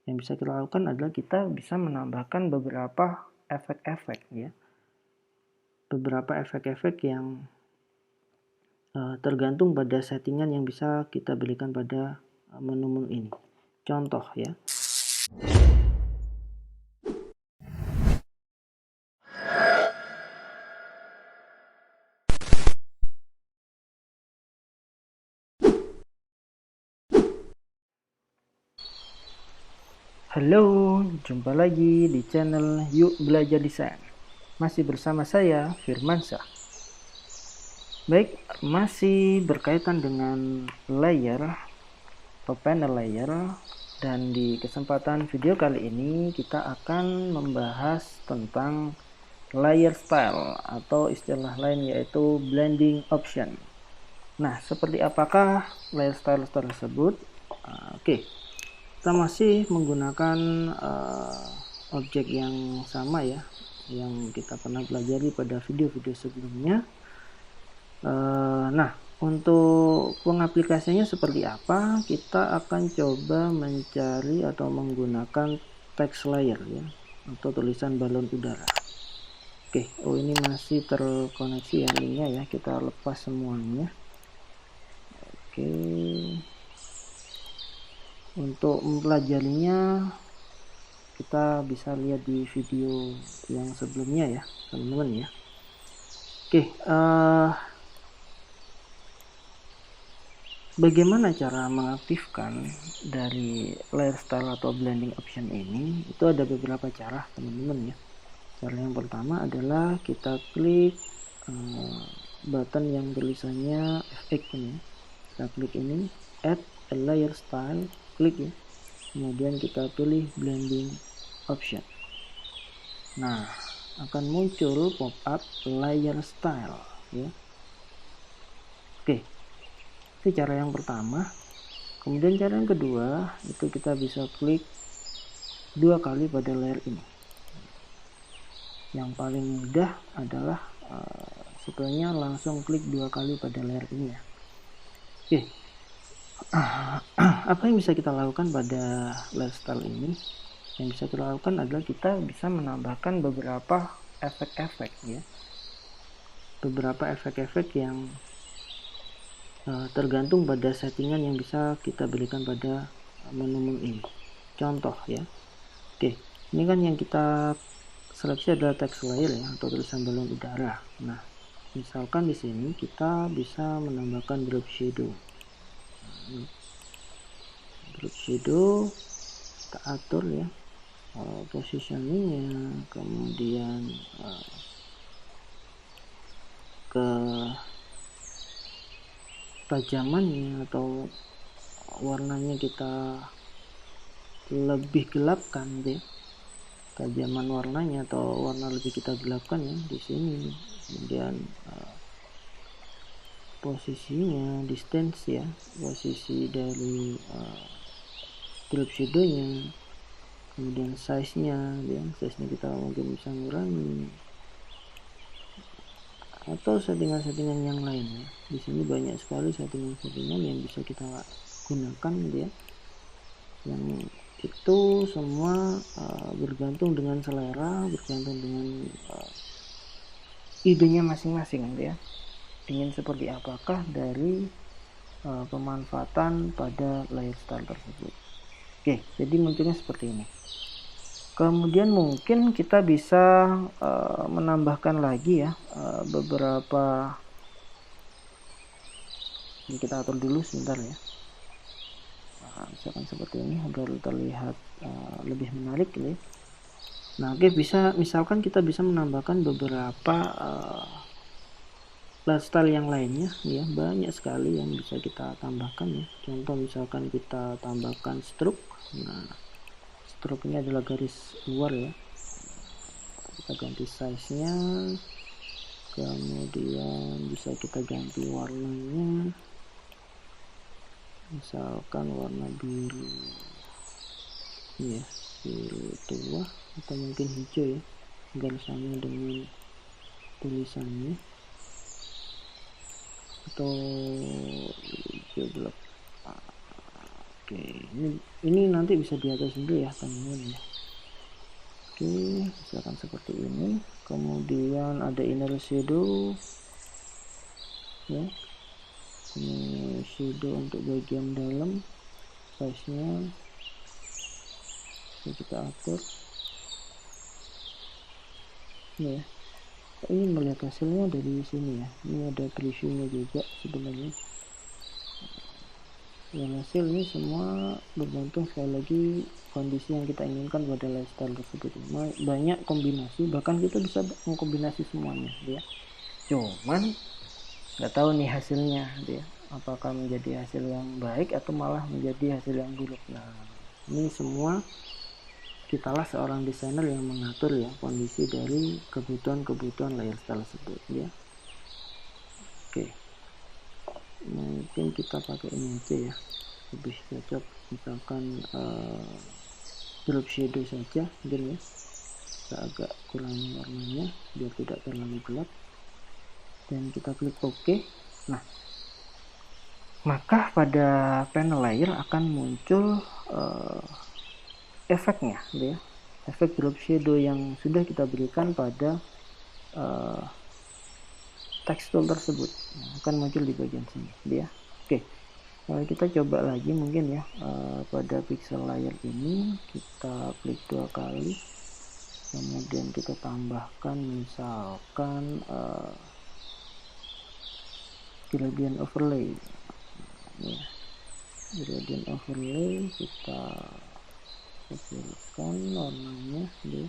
yang bisa kita lakukan adalah kita bisa menambahkan beberapa efek-efek ya. Beberapa efek-efek yang tergantung pada settingan yang bisa kita berikan pada menu-menu ini. Contoh ya. Halo, jumpa lagi di channel Yuk Belajar Desain. Masih bersama saya, Firmansyah. Baik, masih berkaitan dengan layer atau panel layer, dan di kesempatan video kali ini kita akan membahas tentang layer style atau istilah lain yaitu blending option. Nah, seperti apakah layer style tersebut? Oke. Kita masih menggunakan objek yang sama ya, yang kita pernah pelajari pada video-video sebelumnya. Nah, untuk pengaplikasiannya seperti apa? Kita akan coba mencari atau menggunakan text layer ya, atau tulisan balon udara. Oke, ini masih terkoneksi ya linknya ya, kita lepas semuanya. Oke. Untuk mempelajarinya kita bisa lihat di video yang sebelumnya ya teman-teman ya. Oke, bagaimana cara mengaktifkan dari layer style atau blending option ini? Itu ada beberapa cara teman-teman ya. Cara yang pertama adalah kita klik button yang tulisannya FX ini. Kita klik ini, add a layer style, klik ya. Kemudian kita pilih blending option. Nah, akan muncul pop-up layer style ya. Oke, itu cara yang pertama. Kemudian cara yang kedua itu kita bisa klik 2 kali pada layer ini. Yang paling mudah adalah setelahnya langsung klik 2 kali pada layer ini ya. Oke, apa yang bisa kita lakukan pada layer style ini? Yang bisa kita lakukan adalah kita bisa menambahkan beberapa efek-efek ya. Beberapa efek-efek yang tergantung pada settingan yang bisa kita berikan pada menu-menu ini. Contoh ya. Oke, ini kan yang kita seleksi adalah text layer ya, atau tulisan balon udara. Nah, misalkan di sini kita bisa menambahkan drop shadow. Drop shadow kita atur ya, positioningnya, kemudian ke tajamannya atau warnanya kita lebih gelapkan ya, tajaman warnanya atau warna lebih kita gelapkan ya di sini. Kemudian posisinya, distance ya, posisi dari drop shadow-nya, kemudian size-nya ya, size-nya kita mungkin bisa ngurangi atau settingan-settingan yang lain ya. Di sini banyak sekali settingan-settingan yang bisa kita gunakan gitu ya. Yang itu semua bergantung dengan selera, bergantung dengan idenya masing-masing gitu ya. Ingin seperti apakah dari pemanfaatan pada layer style tersebut. Oke, jadi munculnya seperti ini. Kemudian mungkin kita bisa menambahkan lagi ya beberapa. Ini kita atur dulu sebentar ya. Misalkan seperti ini agar terlihat lebih menarik gitu ya. Nah, oke, misalkan kita bisa menambahkan beberapa lifestyle yang lainnya ya, banyak sekali yang bisa kita tambahkan ya. Contoh misalkan kita tambahkan stroke. Nah, stroke ini adalah garis luar ya, kita ganti size nya, kemudian bisa kita ganti warnanya, misalkan warna biru ya, biru tua atau mungkin hijau ya, agar sama dengan tulisannya, atau hijau gelap. Oke, ini nanti bisa diatur sendiri ya teman-teman ya. Oke, misalkan seperti ini. Kemudian ada inner shadow ya. Ini shadow untuk bagian dalam, size nya kita atur ini ya. Kita ingin melihat hasilnya dari sini ya. Ini ada previewnya juga sebenarnya. Yang hasil ini semua bergantung sekali lagi kondisi yang kita inginkan pada lifestyle tersebut. Banyak kombinasi, bahkan kita bisa mengkombinasi semuanya ya. Cuman nggak tahu nih hasilnya dia apakah menjadi hasil yang baik atau malah menjadi hasil yang buruk. Nah, ini semua kitalah seorang desainer yang mengatur ya kondisi dari kebutuhan lifestyle tersebut ya. Oke, mungkin kita pakai ini aja ya, lebih cocok. Misalkan drop shadow saja mungkin ya, kita agak kurangi warnanya biar tidak terlalu gelap, dan kita klik OK. Nah, maka pada panel layer akan muncul efeknya ya, efek drop shadow yang sudah kita berikan pada tekstur tersebut. Nah, akan muncul di bagian sini ya. Oke, kita coba lagi mungkin ya, pada pixel layer ini kita klik 2 kali, kemudian kita tambahkan misalkan gradient overlay ya. Gradient overlay kita kecilkan warnanya ya.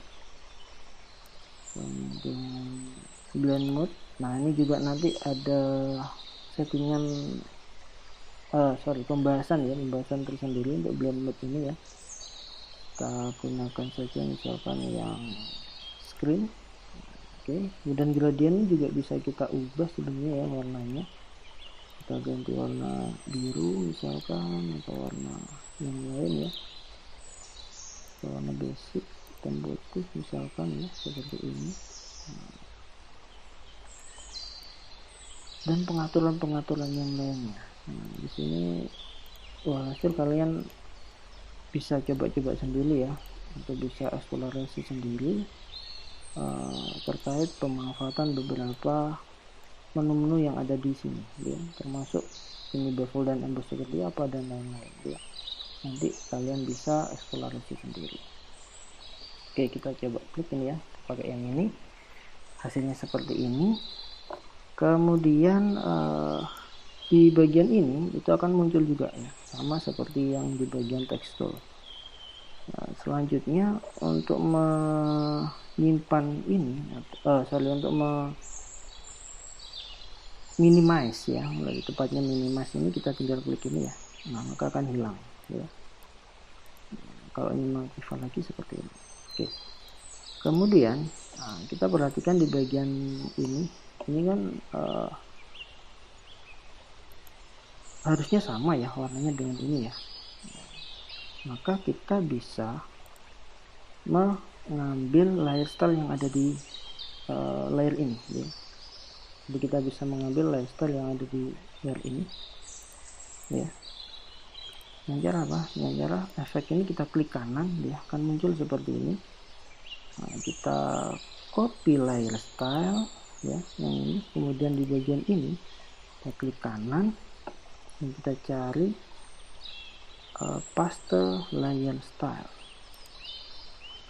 Kemudian blend mode. Nah, ini juga nanti ada settingan pembahasan tersendiri untuk blend mode ini ya. Kita gunakan saja misalkan yang screen. Oke, kemudian gradient juga bisa kita ubah sebenarnya ya warnanya. Kita ganti warna biru misalkan, atau warna yang lain ya, warna basic, hitam putih misalkan ya, seperti ini. Dan pengaturan yang lainnya. Nah, di sini hasil kalian bisa coba-coba sendiri ya, atau bisa eksplorasi sendiri terkait pemanfaatan beberapa menu-menu yang ada di sini ya, termasuk ini bevel dan emboss seperti apa dan lain-lain ya. Nanti kalian bisa eksplorasi sendiri. Oke, kita coba klik ini ya, pakai yang ini, hasilnya seperti ini. Kemudian di bagian ini itu akan muncul juga ya, sama seperti yang di bagian tekstur. Nah, selanjutnya untuk menyimpan ini, untuk minimize ya, lebih tepatnya minimize ini, kita tinggal klik ini ya. Nah, maka akan hilang ya. Kalau ini mengaktifkan lagi seperti ini. Oke. Kemudian kita perhatikan di bagian ini kan harusnya sama ya warnanya dengan ini ya. Maka kita bisa mengambil layer style yang ada di layer ini ya. Jadi kita bisa mengambil layer style yang ada di layer ini ya. Dengan cara apa? Dengan cara efek ini kita klik kanan, dia akan muncul seperti ini. Nah, kita copy layer style ya, yang ini. Kemudian di bagian ini kita klik kanan dan kita cari paste layer style.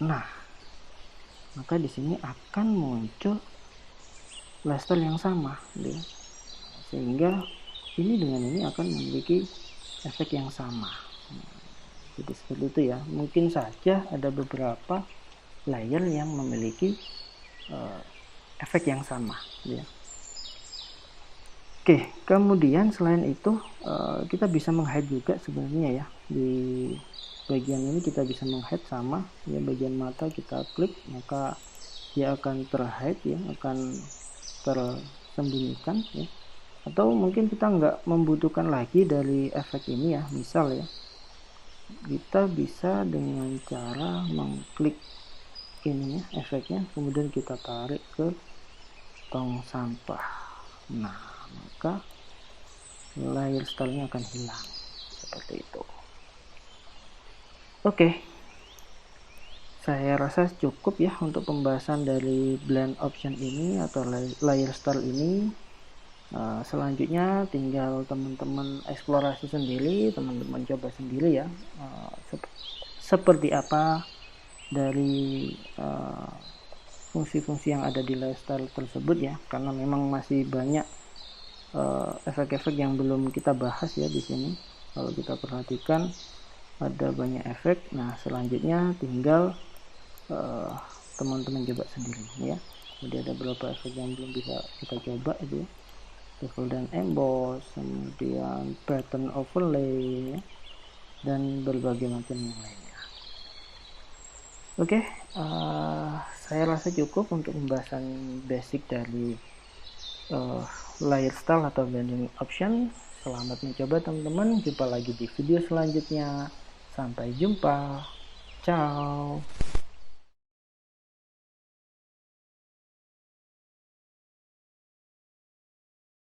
Nah, maka di sini akan muncul layer style yang sama ya. Sehingga ini dengan ini akan memiliki efek yang sama. Jadi seperti itu ya. Mungkin saja ada beberapa layer yang memiliki efek yang sama ya. Oke, kemudian selain itu kita bisa menghide juga sebenarnya ya. Di bagian ini kita bisa menghide sama ya, bagian mata kita klik maka dia akan terhide ya, akan tersembunyikan ya. Atau mungkin kita nggak membutuhkan lagi dari efek ini ya, misal ya, kita bisa dengan cara mengklik ininya, efeknya, kemudian kita tarik ke tong sampah. Nah, maka layer stylenya akan hilang seperti itu. Oke, saya rasa cukup ya untuk pembahasan dari blend option ini atau layer style ini. Selanjutnya tinggal teman-teman eksplorasi sendiri, teman-teman coba sendiri ya, seperti apa dari fungsi-fungsi yang ada di layer style tersebut ya, karena memang masih banyak efek-efek yang belum kita bahas ya di sini. Kalau kita perhatikan ada banyak efek. Nah, selanjutnya tinggal teman-teman coba sendiri ya. Jadi ada beberapa efek yang belum bisa kita coba itu ya. Bevel dan emboss, kemudian pattern overlay ya, dan berbagai macam yang lainnya. Oke, saya rasa cukup untuk pembahasan basic dari layer style atau blending option. Selamat mencoba teman-teman, jumpa lagi di video selanjutnya. Sampai jumpa, ciao.